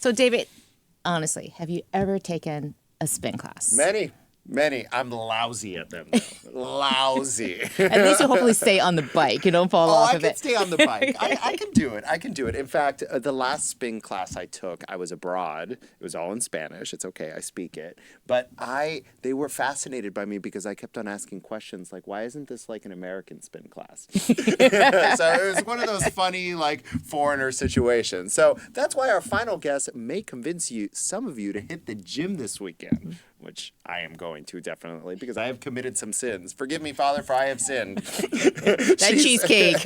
So, David, honestly, have you ever taken a spin class? Many. I'm lousy at them, though. Lousy. At least you hopefully stay on the bike. You don't fall off I of can it. stay on the bike. I can do it. In fact, the last spin class I took, I was abroad. It was all in Spanish. It's okay. I speak it. But they were fascinated by me because I kept on asking questions like, why isn't this like an American spin class? So it was one of those funny, like, foreigner situations. So that's why our final guest may convince some of you to hit the gym this weekend, which I am going to definitely because I have committed some sins. Forgive me, Father, for I have sinned. That cheesecake.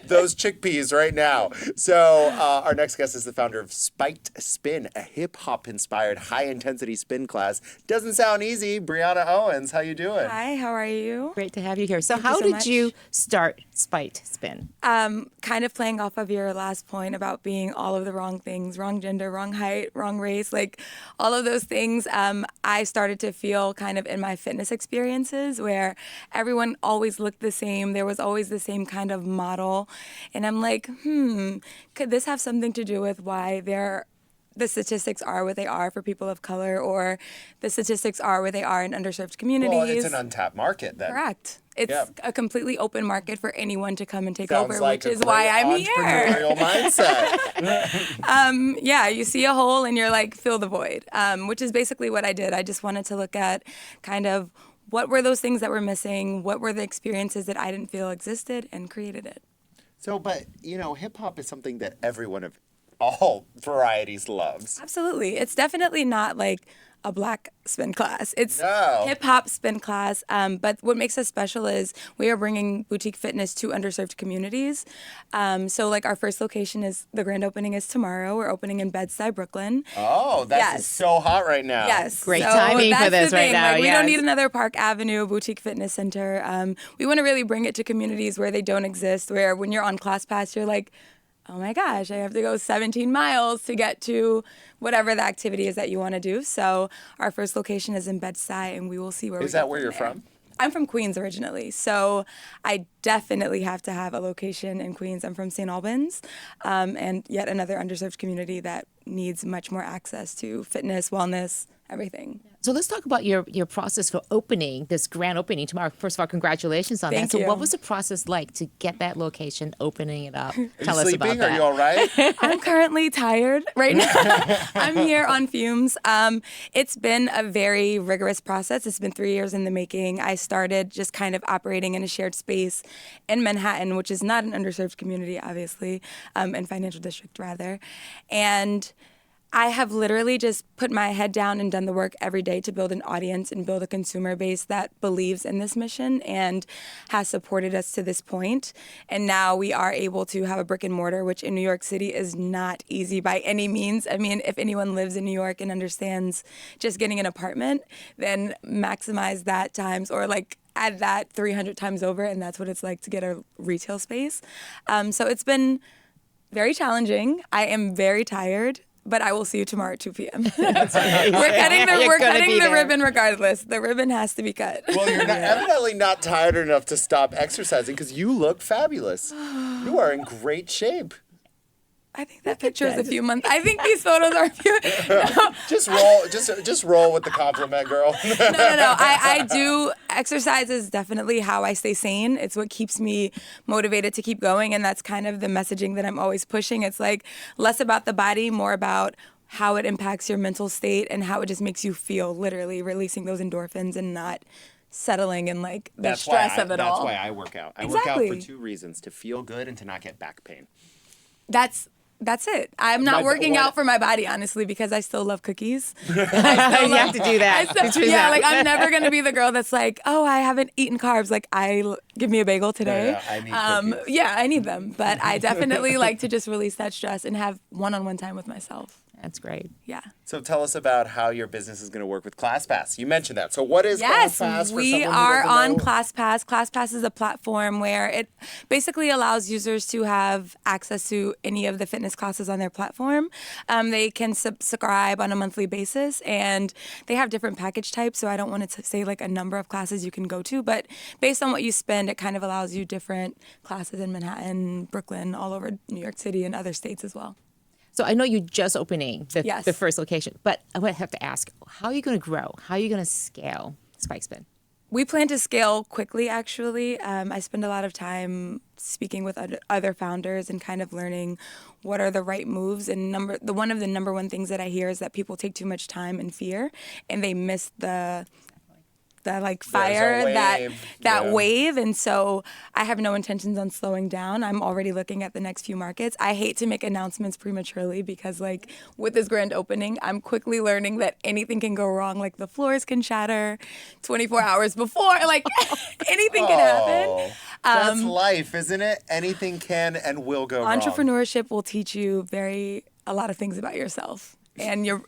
Those chickpeas right now. So our next guest is the founder of Spiked Spin, a hip-hop inspired high-intensity spin class. Doesn't sound easy. Briana Owens, how you doing? Hi, how are you? Great to have you here. So Thank you how so did much. you start Spiked Spin? Kind of playing off of your last point about being all of the wrong things, wrong gender, wrong height, wrong race, like all of those things. I started to feel kind of in my fitness experiences where everyone always looked the same. There was always the same kind of model. And I'm like, could this have something to do with why the statistics are what they are for people of color, or the statistics are what they are in underserved communities? Well, it's an untapped market then. Correct. It's a completely open market for anyone to come and take Sounds over, like which a is why great I'm here. entrepreneurial mindset. Yeah, you see a hole and you're like, fill the void, which is basically what I did. I just wanted to look at kind of what were those things that were missing, what were the experiences that I didn't feel existed, and created it. So, but, hip hop is something that everyone of all varieties loves. Absolutely. It's definitely not like a black spin class. It's No. hip-hop spin class, but what makes us special is we are bringing boutique fitness to underserved communities. So like our first location the grand opening is tomorrow. We're opening in Bedstuy, Brooklyn. Oh, that's so hot right now. Yes. Great timing for this right now, Like, we yes. don't need another Park Avenue boutique fitness center. We want to really bring it to communities where they don't exist, where when you're on ClassPass, you're like, oh my gosh, I have to go 17 miles to get to whatever the activity is that you want to do. So our first location is in Bedstuy, and we will see where we go. Is that where from you're there. from? I'm from Queens originally, so I definitely have to have a location in Queens. I'm from St. Albans, and yet another underserved community that needs much more access to fitness, wellness, everything. So let's talk about your process for opening this grand opening tomorrow. First of all, congratulations on Thank that. So you. what was the process like to get that location, opening it up? Tell Are us you about sleeping? that. Are you all right? I'm currently tired right now. I'm here on fumes. It's been a very rigorous process. It's been 3 years in the making. I started just kind of operating in a shared space in Manhattan, which is not an underserved community, obviously, in financial district rather. And I have literally just put my head down and done the work every day to build an audience and build a consumer base that believes in this mission and has supported us to this point. And now we are able to have a brick and mortar, which in New York City is not easy by any means. I mean, if anyone lives in New York and understands just getting an apartment, then maximize that times, or like add that 300 times over, and that's what it's like to get a retail space. So it's been very challenging. I am very tired. But I will see you tomorrow at 2 p.m. We're cutting the ribbon regardless. The ribbon has to be cut. Well, you're evidently not tired enough to stop exercising because you look fabulous. You are in great shape. I think that picture is a few months. I think these photos are a few. No. Just roll with the compliment, girl. No. I do. Exercise is definitely how I stay sane. It's what keeps me motivated to keep going, and that's kind of the messaging that I'm always pushing. It's like less about the body, more about how it impacts your mental state and how it just makes you feel, literally releasing those endorphins and not settling in like the stress of it all. That's why I work out. I work out Exactly. for 2 reasons: to feel good and to not get back pain. That's it. I'm not working out for my body, honestly, because I still love cookies. You have to do that. Like I'm never going to be the girl that's like, oh, I haven't eaten carbs. Like, give me a bagel today. Yeah, I need cookies. Yeah, I need them. But I definitely like to just release that stress and have one-on-one time with myself. That's great. Yeah. So tell us about how your business is going to work with ClassPass. You mentioned that. So what is ClassPass? Yes, we are on ClassPass. ClassPass is a platform where it basically allows users to have access to any of the fitness classes on their platform. They can subscribe on a monthly basis, and they have different package types, so I don't want to say like a number of classes you can go to, but based on what you spend, it kind of allows you different classes in Manhattan, Brooklyn, all over New York City, and other states as well. So I know you're just opening Yes. the first location, but I would have to ask, how are you going to grow? How are you going to scale Spike Spin? We plan to scale quickly, actually. I spend a lot of time speaking with other founders and kind of learning what are the right moves. And one of the number one things that I hear is that people take too much time and fear, and they miss the like fire, that wave. And so I have no intentions on slowing down. I'm already looking at the next few markets. I hate to make announcements prematurely because like with this grand opening, I'm quickly learning that anything can go wrong. Like the floors can shatter 24 hours before, like anything can happen. That's life, isn't it? Anything can and will go wrong. Entrepreneurship will teach you a lot of things about yourself. And your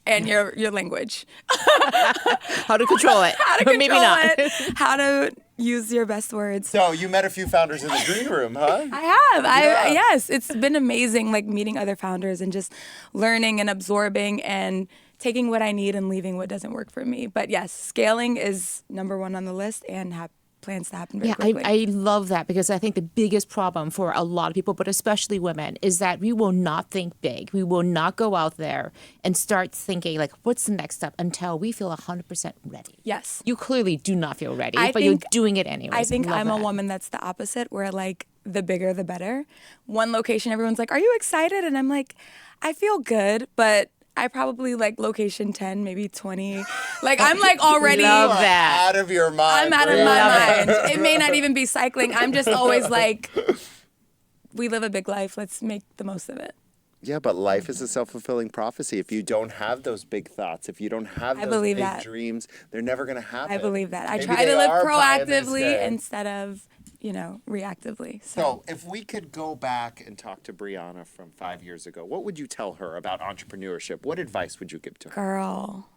language. How to control it. How to control Maybe not. it. How to use your best words. So you met a few founders in the green room, huh? I have. Yeah. Yes, it's been amazing, like meeting other founders and just learning and absorbing and taking what I need and leaving what doesn't work for me. But yes, scaling is number one on the list and plans to happen very quickly. I love that because I think the biggest problem for a lot of people, but especially women, is that we will not think big. We will not go out there and start thinking like, what's the next step until we feel 100% ready. Yes. You clearly do not feel ready, but you're doing it anyway. I think I'm a woman that's the opposite, where like the bigger the better. One location, everyone's like, are you excited? And I'm like, I feel good, but I probably like location 10, maybe 20. Like I'm like already Love that. Out of your mind. I'm out of my mind. It may not even be cycling. I'm just always like, we live a big life. Let's make the most of it. Yeah, but life is a self-fulfilling prophecy. If you don't have those big thoughts, if you don't have those big dreams, they're never going to happen. I believe that. I Maybe try they to live are pie in the proactively sky. instead of, reactively. So if we could go back and talk to Briana from 5 years ago, what would you tell her about entrepreneurship? What advice would you give to her? Girl.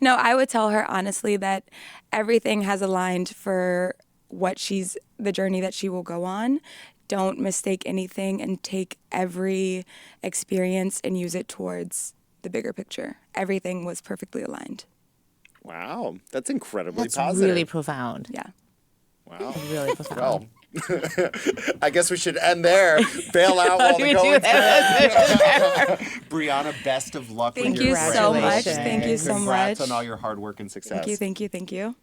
No, I would tell her honestly that everything has aligned for the journey that she will go on. Don't mistake anything and take every experience and use it towards the bigger picture. Everything was perfectly aligned. Wow, that's incredibly That's positive. really profound. Yeah. Wow. Really profound. Well, I guess we should end there. Bail out while the we do going's that? good. Briana, best of luck Thank with your you so much. Congratulations. Thank you so Congrats much. on all your hard work and success. Thank you.